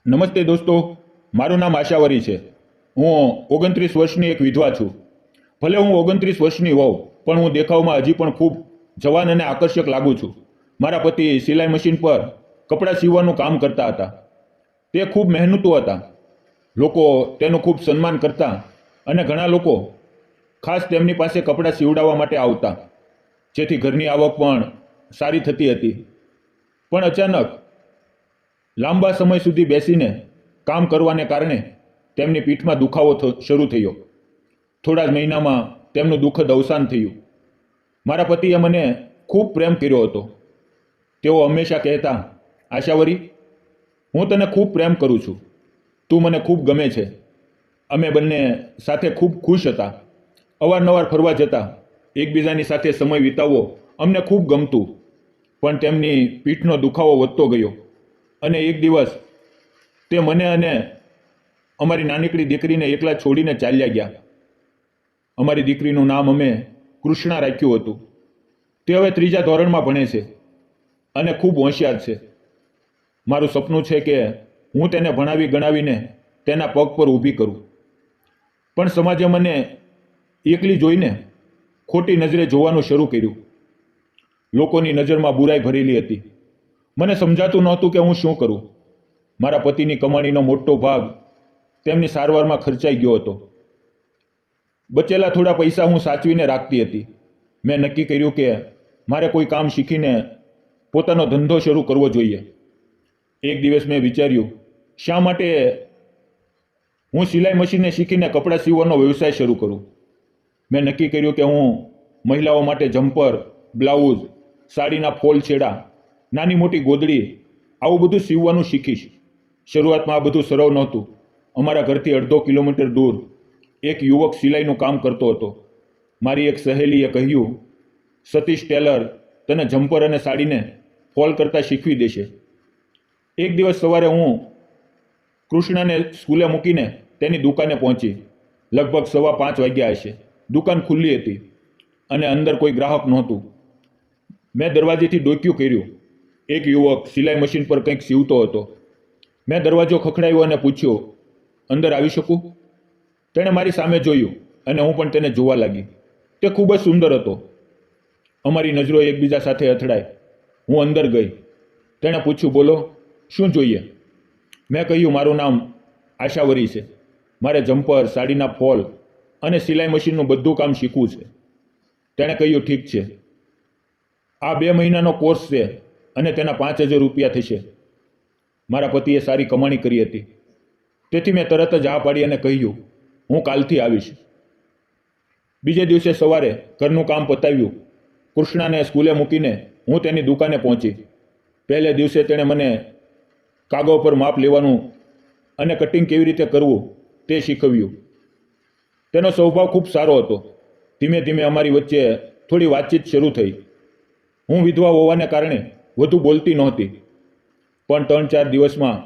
નમસ્તે દોસ્તો, મારું નામ આશાવરી છે. હું 29 વર્ષની એક વિધવા છું. ભલે હું 29 વર્ષની હોઉં, પણ હું દેખાવમાં હજી પણ ખૂબ જવાન અને આકર્ષક લાગુ છું. મારા પતિ સિલાઈ મશીન પર કપડાં સીવવાનું કામ કરતા હતા. તે ખૂબ મહેનતુ હતા. લોકો તેનું ખૂબ સન્માન કરતા અને ઘણા લોકો ખાસ તેમની પાસે કપડાં સીવડાવવા માટે આવતા, જેથી ઘરની આવક પણ સારી થતી હતી. પણ અચાનક લાંબા સમય સુધી બેસીને કામ કરવાને કારણે તેમની પીઠમાં દુખાવો શરૂ થયો. થોડા જ મહિનામાં તેમનું દુઃખદ અવસાન થયું. મારા પતિએ મને ખૂબ પ્રેમ કર્યો હતો. તેઓ હંમેશા કહેતા, આશાવરી, હું તને ખૂબ પ્રેમ કરું છું, તું મને ખૂબ ગમે છે. અમે બંને સાથે ખૂબ ખુશ હતા. અવારનવાર ફરવા જતા, એકબીજાની સાથે સમય વિતાવવો અમને ખૂબ ગમતું. પણ તેમની પીઠનો દુખાવો વધતો ગયો અને એક દિવસ તે મને અને અમારી નાનકડી દીકરીને એકલા છોડીને ચાલ્યા ગયા. અમારી દીકરીનું નામ અમે કૃષ્ણા રાખ્યું હતું. તે હવે 3જા ધોરણમાં ભણે છે અને ખૂબ હોશિયાર છે. મારું સપનું છે કે હું તેને ભણાવી ગણાવીને તેના પગ પર ઊભી કરું. પણ સમાજે મને એકલી જોઈને ખોટી નજરે જોવાનું શરૂ કર્યું. લોકોની નજરમાં બુરાઈ ભરેલી હતી. મને સમજાતું નહોતું કે હું શું કરું. મારા પતિની કમાણીનો મોટો ભાગ તેમની સારવારમાં ખર્ચાઈ ગયો હતો. બચેલા થોડા પૈસા હું સાચવીને રાખતી હતી. મેં નક્કી કર્યું કે મારે કોઈ કામ શીખીને પોતાનો ધંધો શરૂ કરવો જોઈએ. એક દિવસ મેં વિચાર્યું, શા માટે હું સિલાઈ મશીનને શીખીને કપડાં સીવવાનો વ્યવસાય શરૂ કરું. મેં નક્કી કર્યું કે હું મહિલાઓ માટે જમ્પર, બ્લાઉઝ, સાડીના ફોલ છેડા, નાની મોટી ગોદડી, આવું બધું સીવવાનું શીખીશ. શરૂઆતમાં આ બધું સરળ નહોતું. અમારા ઘરથી અડધો કિલોમીટર દૂર એક યુવક સિલાઈનું કામ કરતો હતો. મારી એક સહેલીએ કહ્યું, સતીશ ટેલર તને જમ્પર અને સાડીને ફોલ કરતાં શીખવી દેશે. એક દિવસ સવારે હું કૃષ્ણાને સ્કૂલે મૂકીને તેની દુકાને પહોંચી. લગભગ 5:15 વાગ્યા હશે. દુકાન ખુલ્લી હતી અને અંદર કોઈ ગ્રાહક નહોતું. મેં દરવાજેથી ડોક્યું કર્યું. એક યુવક સિલાઈ મશીન પર કંઈક સીવતો હતો. મેં દરવાજો ખખડાવ્યો અને પૂછ્યું, અંદર આવી શકું? તેણે મારી સામે જોયું અને હું પણ તેને જોવા લાગી. તે ખૂબ જ સુંદર હતો. અમારી નજરો એકબીજા સાથે અથડાઈ. હું અંદર ગઈ. તેણે પૂછ્યું, બોલો, શું જોઈએ? મેં કહ્યું, મારું નામ આશાવરી છે. મારે જમ્પર, સાડીના ફોલ અને સિલાઈ મશીનનું બધું કામ શીખવું છે. તેણે કહ્યું, ઠીક છે. આ 2 મહિનાનો કોર્સ છે અને તેના 5,000 રૂપિયા થશે. મારા પતિએ સારી કમાણી કરી હતી, તેથી મેં તરત જ હા પાડી અને કહ્યું, હું કાલથી આવીશ. બીજે દિવસે સવારે ઘરનું કામ પતાવ્યું. કૃષ્ણાને સ્કૂલે મૂકીને હું તેની દુકાને પહોંચી. પહેલે દિવસે તેણે મને કાગળ પર માપ લેવાનું અને કટિંગ કેવી રીતે કરવું તે શીખવ્યું. તેનો સ્વભાવ ખૂબ સારો હતો. ધીમે ધીમે અમારી વચ્ચે થોડી વાતચીત શરૂ થઈ. હું વિધવા હોવાને કારણે વધુ બોલતી નહોતી, પણ 3-4 દિવસમાં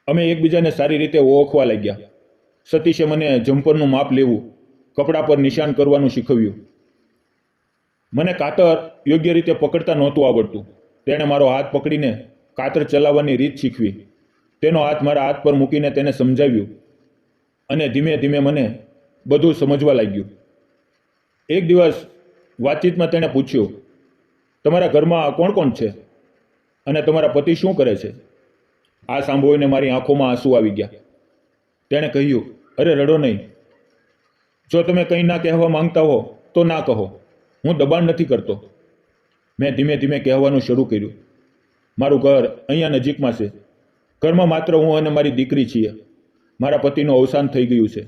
અમે એકબીજાને સારી રીતે ઓળખવા લાગ્યા. સતીશે મને જમ્પરનું માપ લેવું, કપડા પર નિશાન કરવાનું શીખવ્યું. મને કાતર યોગ્ય રીતે પકડતા નહોતું આવડતું. તેણે મારો હાથ પકડીને કાતર ચલાવવાની રીત શીખવી. તેનો હાથ મારા હાથ પર મૂકીને તેને સમજાવ્યું અને ધીમે ધીમે મને બધું સમજવા લાગ્યું. એક દિવસ વાતચીતમાં તેણે પૂછ્યું, તમારા ઘરમાં કોણ કોણ છે અને તમારા પતિ શું કરે છે? આ સાંભળીને મારી આંખોમાં આંસુ આવી ગયા. તેણે કહ્યું, અરે રડો નહીં. જો તમે કંઈ ના કહેવા માંગતા હો તો ના કહો. હું દબાણ નથી કરતો. મેં ધીમે ધીમે કહેવાનું શરૂ કર્યું, મારું ઘર અહીંયા નજીકમાં છે. ઘરમાં માત્ર હું અને મારી દીકરી છીએ. મારા પતિનું અવસાન થઈ ગયું છે.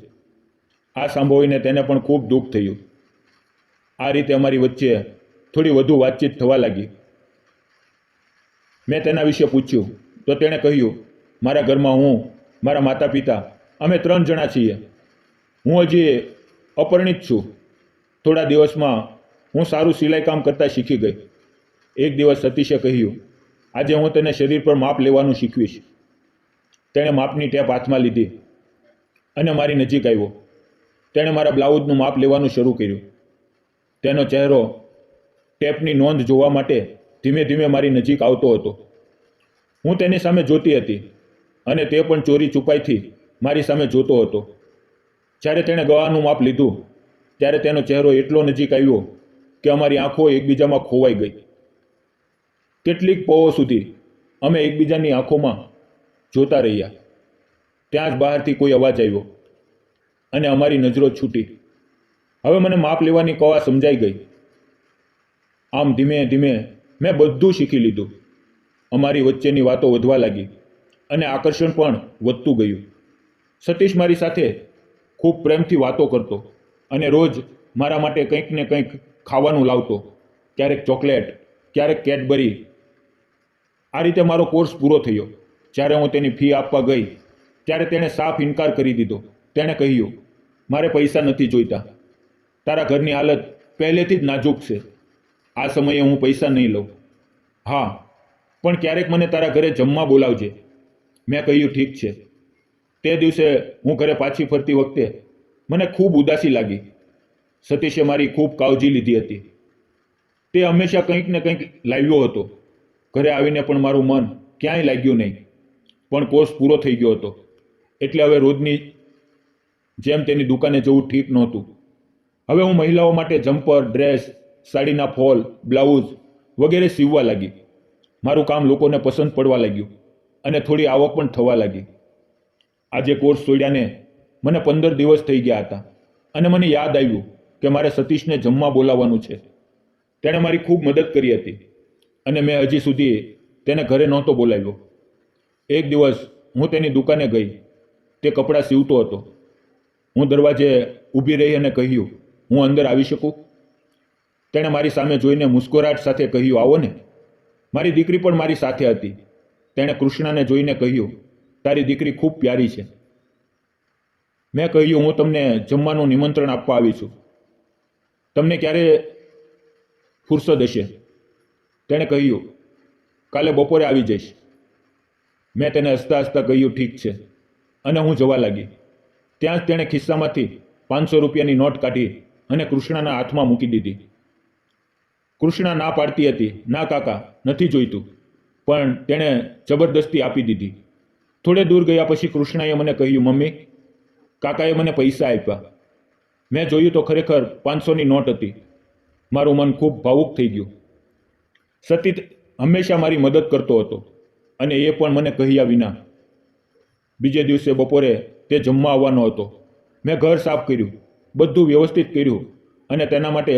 આ સાંભળીને તેને પણ ખૂબ દુઃખ થયું. આ રીતે અમારી વચ્ચે થોડી વધુ વાતચીત થવા લાગી. મેં તેના વિશે પૂછ્યું તો તેણે કહ્યું, મારા ઘરમાં હું, મારા માતા પિતા, અમે 3 જણા છીએ. હું હજી અપરિણિત છું. થોડા દિવસમાં હું સારું સિલાઈ કામ કરતાં શીખી ગઈ. એક દિવસ સતીશે કહ્યું, આજે હું તને શરીર પર માપ લેવાનું શીખવીશ. તેણે માપની ટેપ હાથમાં લીધી અને મારી નજીક આવ્યો. તેણે મારા બ્લાઉઝનું માપ લેવાનું શરૂ કર્યું. તેનો ચહેરો ટેપની નોંધ જોવા માટે ધીમે ધીમે મારી નજીક આવતો હતો. હું તેની સામે જોતી હતી. અને તે પણ ચોરી છુપાઈથી મારી સામે જોતો હતો. જ્યારે તેણે ગળાનું માપ લીધું ત્યારે તેનો ચહેરો એટલો નજીક આવ્યો કે અમારી આંખો એકબીજામાં ખોવાઈ ગઈ. કેટલીક પળો સુધી અમે એકબીજાની આંખોમાં જોતા રહ્યા. ત્યાં જ બહારથી કોઈ અવાજ આવ્યો અને અમારી નજરો છૂટી. હવે મને માપ લેવાની કળા સમજાઈ ગઈ. આમ ધીમે ધીમે મેં બધું શીખી લીધું. અમારી વચ્ચેની વાતો વધવા લાગી અને આકર્ષણ પણ વધતું ગયું. સતીશ મારી સાથે ખૂબ પ્રેમથી વાતો કરતો અને રોજ મારા માટે કંઈક ને કંઈક ખાવાનું લાવતો, ક્યારેક ચોકલેટ, ક્યારેક કેડબરી. આ રીતે મારો કોર્સ પૂરો થયો. જ્યારે હું તેની ફી આપવા ગઈ ત્યારે તેણે સાફ ઇનકાર કરી દીધો. તેણે કહ્યું, મારે પૈસા નથી જોઈતા. તારા ઘરની હાલત પહેલેથી જ નાજુક છે. આ સમયે હું પૈસા નહીં લઉં. હા, પણ ક્યારેક મને તારા ઘરે જમવા બોલાવજે. મેં કહ્યું, ઠીક છે. તે દિવસે હું ઘરે પાછી ફરતી વખતે મને ખૂબ ઉદાસી લાગી. સતીશે મારી ખૂબ કાળજી લીધી હતી. તે હંમેશા કંઈક ને કંઈક લાવ્યો હતો. ઘરે આવીને પણ મારું મન ક્યાંય લાગ્યું નહીં. પણ કોર્સ પૂરો થઈ ગયો હતો એટલે હવે રોજની જેમ તેની દુકાને જવું ઠીક નહોતું. હવે હું મહિલાઓ માટે જમ્પર, ડ્રેસ, સાડીના ફોલ, બ્લાઉઝ વગેરે સીવવા લાગી. મારું કામ લોકોને પસંદ પડવા લાગ્યું અને થોડી આવક પણ થવા લાગી. આજે કોર્સ છોડ્યાને મને 15 દિવસ થઈ ગયા હતા અને મને યાદ આવ્યું કે મારે સતીશને જમવા બોલાવવાનું છે. તેણે મારી ખૂબ મદદ કરી હતી અને મેં હજી સુધી તેને ઘરે નહોતો બોલાવ્યો. એક દિવસ હું તેની દુકાને ગઈ. તે કપડાં સીવતો હતો. હું દરવાજે ઊભી રહી અને કહ્યું, હું અંદર આવી શકું? તેણે મારી સામે જોઈને મુસ્કુરાટ સાથે કહ્યું, આવો ને. મારી દીકરી પણ મારી સાથે હતી. તેણે કૃષ્ણાને જોઈને કહ્યું, તારી દીકરી ખૂબ પ્યારી છે. મેં કહ્યું, હું તમને જમવાનું નિમંત્રણ આપવા આવી છું. તમને ક્યારે ફુરસદ હશે? તેણે કહ્યું, કાલે બપોરે આવી જઈશ. મેં તેને હસતા હસતા કહ્યું, ઠીક છે, અને હું જવા લાગી. ત્યાં જ તેણે ખિસ્સામાંથી 500 રૂપિયાની નોટ કાઢી અને કૃષ્ણાના હાથમાં મૂકી દીધી. કૃષ્ણા ના પાડતી હતી, ના કાકા, નથી જોઈતું, પણ તેણે જબરદસ્તી આપી દીધી. થોડે દૂર ગયા પછી કૃષ્ણાએ મને કહ્યું, મમ્મી, કાકાએ મને પૈસા આપ્યા. મેં જોયું તો ખરેખર 500ની નોટ હતી. મારું મન ખૂબ ભાવુક થઈ ગયું. સતીશ હંમેશા મારી મદદ કરતો હતો અને એ પણ મને કહ્યા વિના. બીજે દિવસે બપોરે તે જમવા આવવાનો હતો. મેં ઘર સાફ કર્યું, બધું વ્યવસ્થિત કર્યું અને તેના માટે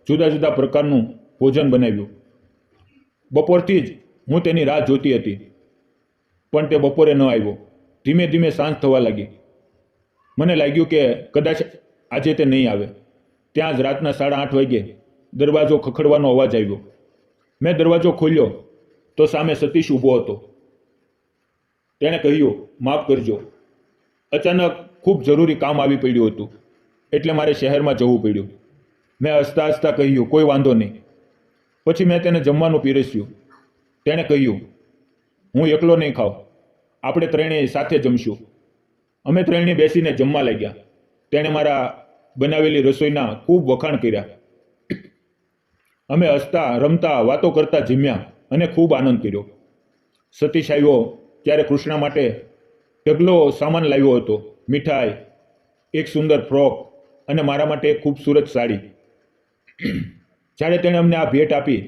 જુદા જુદા પ્રકારનું ભોજન બનાવ્યું. બપોરથી જ હું તેની રાહ જોતી હતી, પણ તે બપોરે ન આવ્યો. ધીમે ધીમે સાંજ થવા લાગી. મને લાગ્યું કે કદાચ આજે તે નહીં આવે. ત્યાં જ રાતના 8:30 વાગ્યે દરવાજો ખખડવાનો અવાજ આવ્યો. મેં દરવાજો ખોલ્યો તો સામે સતીશ ઊભો હતો. તેણે કહ્યું, માફ કરજો, અચાનક ખૂબ જરૂરી કામ આવી પડ્યું હતું એટલે મારે શહેરમાં જવું પડ્યું. મેં હસતા હસતા કહ્યું, કોઈ વાંધો નહીં. પછી મેં તેને જમવાનું પીરસ્યું. તેણે કહ્યું, હું એકલો નહીં ખાઉં, આપણે ત્રણેય સાથે જમશું. અમે ત્રણેય બેસીને જમવા લાગ્યા. તેણે મારા બનાવેલી રસોઈના ખૂબ વખાણ કર્યા. અમે હસતા રમતા વાતો કરતા જમ્યા અને ખૂબ આનંદ કર્યો. સતીશ આવ્યો ત્યારે કૃષ્ણા માટે ઢગલો સામાન લાવ્યો હતો. મીઠાઈ, એક સુંદર ફ્રોક અને મારા માટે એક ખૂબસૂરત સાડી. જ્યારે તેણે અમને આ ભેટ આપી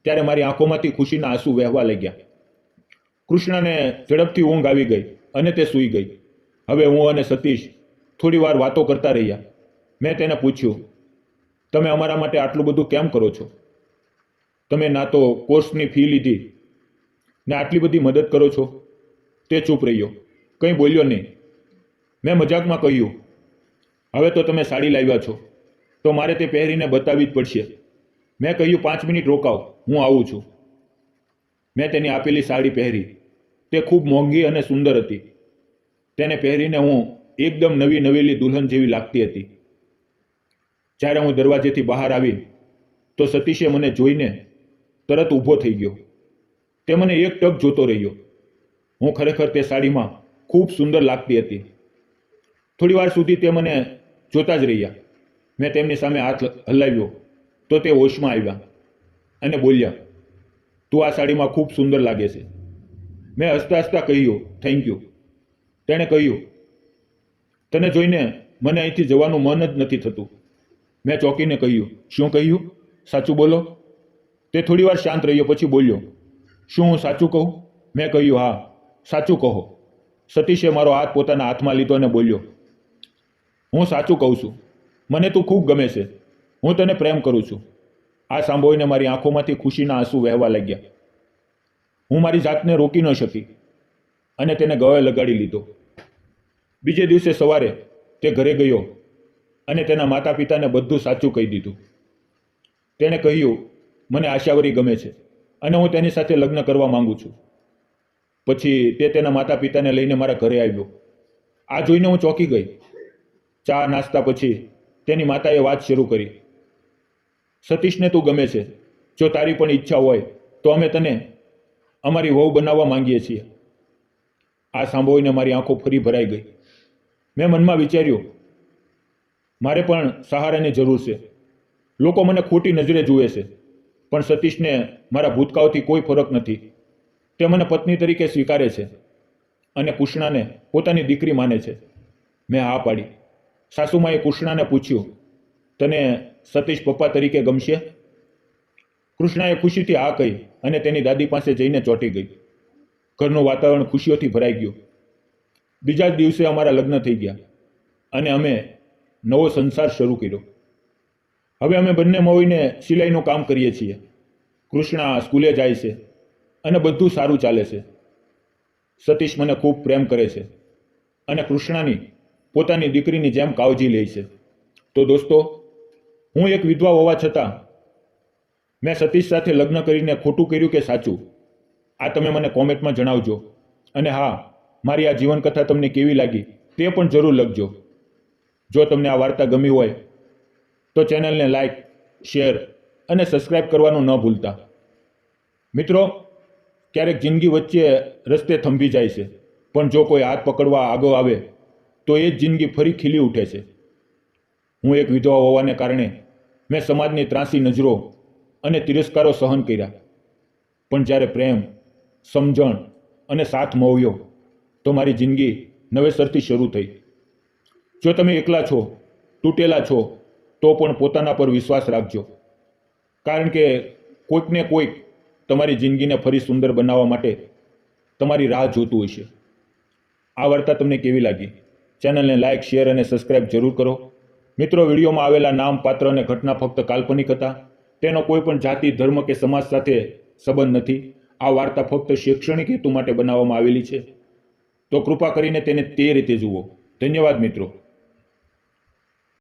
ત્યારે મારી આંખોમાંથી ખુશીના આંસુ વહેવા લાગ્યા. કૃષ્ણાને ઝડપથી ઊંઘ આવી ગઈ અને તે સૂઈ ગઈ. હવે હું અને સતીશ થોડી વાર વાતો કરતા રહ્યા. મેં તેને પૂછ્યું, તમે અમારા માટે આટલું બધું કેમ કરો છો? તમે ના તો કોર્સની ફી લીધી ને આટલી બધી મદદ કરો છો. તે ચૂપ રહ્યો, કંઈ બોલ્યો નહીં. મેં મજાકમાં કહ્યું, હવે તો તમે સાડી લાવ્યા છો તો મારે તે પહેરીને બતાવવી જ પડશે. મેં કહ્યું, 5 મિનિટ રોકાવ, હું આવું છું. મેં તેની આપેલી સાડી પહેરી. તે ખૂબ મોંઘી અને સુંદર હતી. તેને પહેરીને હું એકદમ નવી નવેલી દુલ્હન જેવી લાગતી હતી. જ્યારે હું દરવાજેથી બહાર આવી તો સતીશે મને જોઈને તરત ઊભો થઈ ગયો. તે મને એક ટક જોતો રહ્યો. હું ખરેખર તે સાડીમાં ખૂબ સુંદર લાગતી હતી. થોડી વાર સુધી તે મને જોતા જ રહ્યા. મેં તેમની સામે હાથ હલાવ્યો તો તે હોશમાં આવ્યા અને બોલ્યા, તું આ સાડીમાં ખૂબ સુંદર લાગે છે. મેં હસતા હસતા કહ્યું, થેન્ક યુ. તેણે કહ્યું, તને જોઈને મને અહીંથી જવાનું મન જ નથી થતું. મેં ચોંકીને કહ્યું, શું કહ્યું? સાચું બોલો. તે થોડીવાર શાંત રહ્યો, પછી બોલ્યો, શું હું સાચું કહું? મેં કહ્યું, હા, સાચું કહો. સતીશે મારો હાથ પોતાના હાથમાં લીધો અને બોલ્યો, હું સાચું કહું છું. મને તું ખૂબ ગમે છે. હું તને પ્રેમ કરું છું. આ સાંભળીને મારી આંખોમાંથી ખુશીના આંસુ વહેવા લાગ્યા. હું મારી જાતને રોકી ન શકી અને તેને ગળે લગાડી લીધો. બીજે દિવસે સવારે તે ઘરે ગયો અને તેના માતા પિતાને બધું સાચું કહી દીધું. તેણે કહ્યું, મને આશાવરી ગમે છે અને હું તેની સાથે લગ્ન કરવા માંગુ છું. પછી તે તેના માતા પિતાને લઈને મારા ઘરે આવ્યો. આ જોઈને હું ચોંકી ગઈ. ચા નાસ્તા પછી તેની માતાએ વાત શરૂ કરી. સતીશને તું ગમે છે. જો તારી પણ ઈચ્છા હોય તો અમે તને અમારી વહુ બનાવવા માંગીએ છીએ. આ સાંભળીને મારી આંખો ફરી ભરાઈ ગઈ. મેં મનમાં વિચાર્યું, મારે પણ સહારાની જરૂર છે. લોકો મને ખોટી નજરે જુએ છે, પણ સતીશને મારા ભૂતકાળથી કોઈ ફરક નથી. તે મને પત્ની તરીકે સ્વીકારે છે અને કૃષ્ણાને પોતાની દીકરી માને છે. મેં હા પાડી. સાસુમાએ કૃષ્ણાને પૂછ્યું, તને સતીશ પપ્પા તરીકે ગમશે? કૃષ્ણાએ ખુશીથી હા કહી અને તેની દાદી પાસે જઈને ચોંટી ગઈ. ઘરનું વાતાવરણ ખુશીઓથી ભરાઈ ગયું. બીજા જ દિવસે અમારા લગ્ન થઈ ગયા અને અમે નવો સંસાર શરૂ કર્યો. હવે અમે બંને મળીને સિલાઈનું કામ કરીએ છીએ. કૃષ્ણા સ્કૂલે જાય છે અને બધું સારું ચાલે છે. સતીશ મને ખૂબ પ્રેમ કરે છે અને કૃષ્ણાની પોતાની દીકરીની જેમ કાળજી લે છે. તો દોસ્તો, હું એક વિધવા હોવા છતાં મેં સતીશ સાથે લગ્ન કરીને ખોટું કર્યું કે સાચું? આ તમે મને કોમેન્ટમાં જણાવજો. અને હા, મારી આ જીવનકથા તમને કેવી લાગી તે પણ જરૂર લખજો. જો તમને આ વાર્તા ગમી હોય તો ચેનલને લાઈક, શેર અને સબસ્ક્રાઈબ કરવાનું ન ભૂલતા. મિત્રો, ક્યારેક જિંદગી વચ્ચે રસ્તે થંભી જાય છે, પણ જો કોઈ હાથ પકડવા આગળ આવે તો એ જ જિંદગી ફરી ખીલી ઉઠે છે. હું એક વિધવા હોવાને કારણે મેં સમાજની ત્રાસી નજરો અને તિરસ્કારો સહન કર્યા, પણ જ્યારે પ્રેમ, સમજણ અને સાથ મળ્યો તો મારી જિંદગી નવેસરથી શરૂ થઈ. જો તમે એકલા છો, તૂટેલા છો, તો પણ પોતાના પર વિશ્વાસ રાખજો, કારણ કે કોઈકને કોઈક તમારી જિંદગીને ફરી સુંદર બનાવવા માટે તમારી રાહ જોતું હશે. આ વાર્તા તમને કેવી લાગી? ચેનલને લાઇક, શેર અને સબસ્ક્રાઇબ જરૂર કરો. મિત્રો, વિડીયોમાં આવેલા નામ, પાત્ર અને ઘટના ફક્ત કાલ્પનિક હતા. તેનો કોઈ પણ જાતિ, ધર્મ કે સમાજ સાથે સંબંધ નથી. આ વાર્તા ફક્ત શૈક્ષણિક હેતુ માટે બનાવવામાં આવેલી છે, તો કૃપા કરીને તેને તે રીતે જુઓ. ધન્યવાદ મિત્રો.